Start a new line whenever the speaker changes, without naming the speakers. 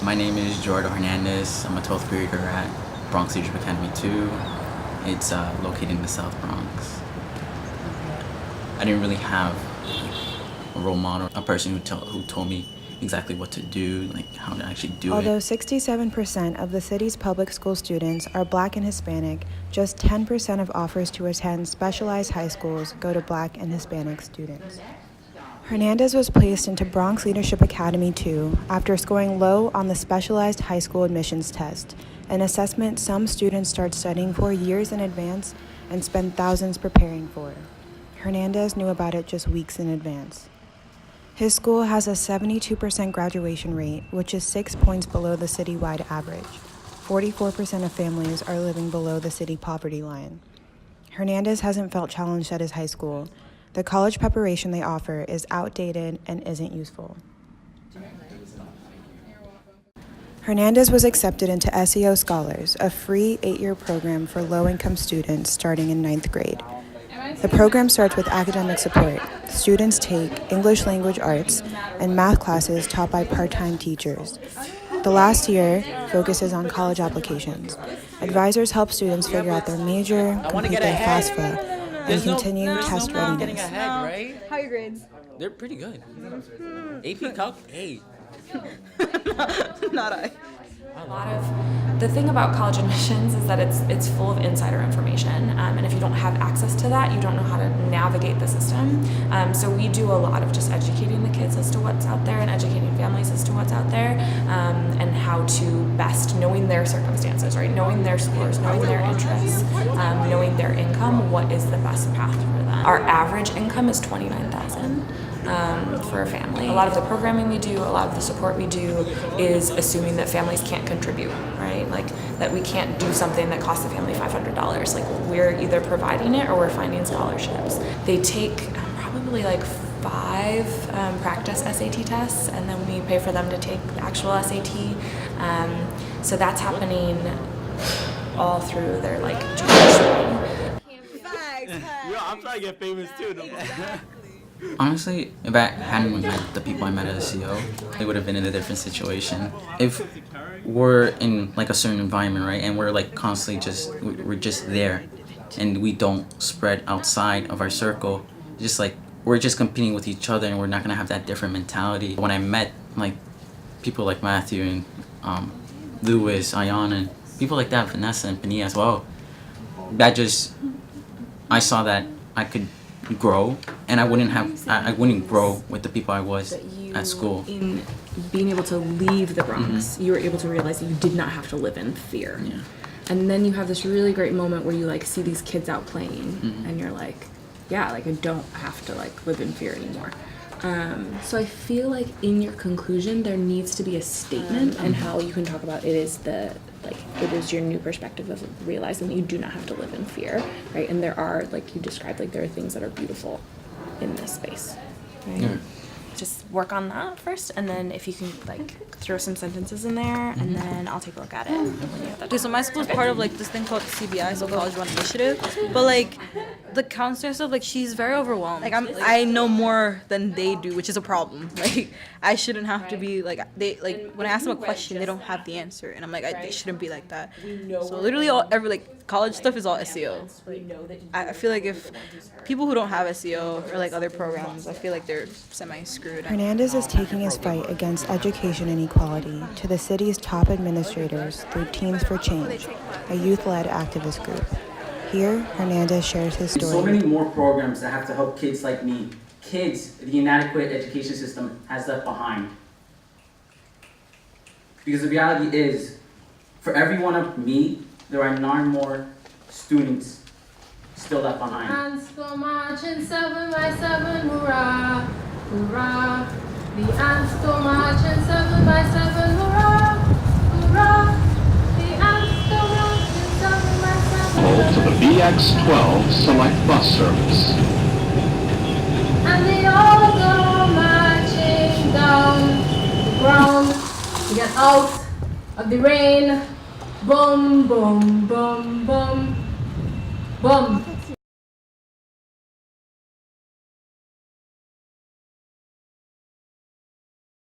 My name is Jordan Hernandez. I'm a 12th grader at Bronx Leadership Academy 2. It's located in the South Bronx. I didn't really have a role model, a person who told me exactly what to do, like how to actually do
Although
it.
67% of the city's public school students are Black and Hispanic, just 10% of offers to attend specialized high schools go to Black and Hispanic students. Hernandez was placed into Bronx Leadership Academy 2 after scoring low on the specialized high school admissions test, an assessment some students start studying for years in advance and spend thousands preparing for. Hernandez knew about it just weeks in advance. His school has a 72% graduation rate, which is 6 points below the citywide average. 44% of families are living below the city poverty line. Hernandez hasn't felt challenged at his high school. The college preparation they offer is outdated and isn't useful. Hernandez was accepted into SEO Scholars, a free 8-year program for low-income students starting in 9th grade. The program starts with academic support. Students take English language arts and math classes taught by part-time teachers. The last year focuses on college applications. Advisors help students figure out their major, complete their FAFSA, and continue test readiness.
How are your grades?
They're pretty good. AP Calc, A.
Not I.
A lot of the thing about college admissions is that it's full of insider information, and if you don't have access to that, you don't know how to navigate the system. So we do a lot of just educating the kids as to what's out there and educating families as to what's out there, and how to best, knowing their circumstances, right? Knowing their scores, knowing their interests, knowing their income, what is the best path for them. Our average income is $29,000. For a family. A lot of the programming we do, a lot of the support we do is assuming that families can't contribute, right? Like that we can't do something that costs the family $500. Like we're either providing it or we're finding scholarships. They take probably like 5 practice SAT tests, and then we pay for them to take the actual SAT. So that's happening all through their like tuition.
I'm trying to get famous too.
Honestly, if I hadn't met the people I met at SEO, they would have been in a different situation. If we're in like a certain environment, right, and we're like constantly we're just there, and we don't spread outside of our circle, just like we're just competing with each other, and we're not gonna have that different mentality. When I met like people like Matthew and Lewis, Ayan, and people like that, Vanessa and Pania as well, I saw that I could grow, and I wouldn't grow with the people I was at school.
In being able to leave the Bronx, you were able to realize that you did not have to live in fear.
Yeah.
And then you have this really great moment where you like see these kids out playing, and you're like, yeah, like I don't have to like live in fear anymore. So I feel like in your conclusion there needs to be a statement and how you can talk about it is it is your new perspective of realizing that you do not have to live in fear, right? And there are, like you described, like there are things that are beautiful in this space, right?
Yeah.
Just work on that first, and then if you can like throw some sentences in there, and then I'll take a look at it when you have that.
Okay, so my school is part of like this thing called CBI, so College Run Initiative. But like the counselor stuff, like she's very overwhelmed. Like I know more than they do, which is a problem. Like I shouldn't have to be like when I ask them a question, they don't have the answer, and I'm like they shouldn't be like that. So literally college stuff is all SEO. I feel like if people who don't have SEO or like other programs, I feel like they're semi-screwed.
Hernandez is taking his fight against education inequality to the city's top administrators through Teams for Change, a youth-led activist group. Here, Hernandez shares his story.
So many more programs that have to help kids like me. Kids the inadequate education system has left behind. Because the reality is, for every one of me, there are 9 more students still left behind.
Hands go marching 7 by 7, hurrah, hurrah. The ants go marching 7 by 7, hurrah, hurrah. The ants go marching 7 by 7.
Hold to the BX12 select bus service.
And they all go marching down the ground to get out of the rain. Boom, boom, boom, boom, boom.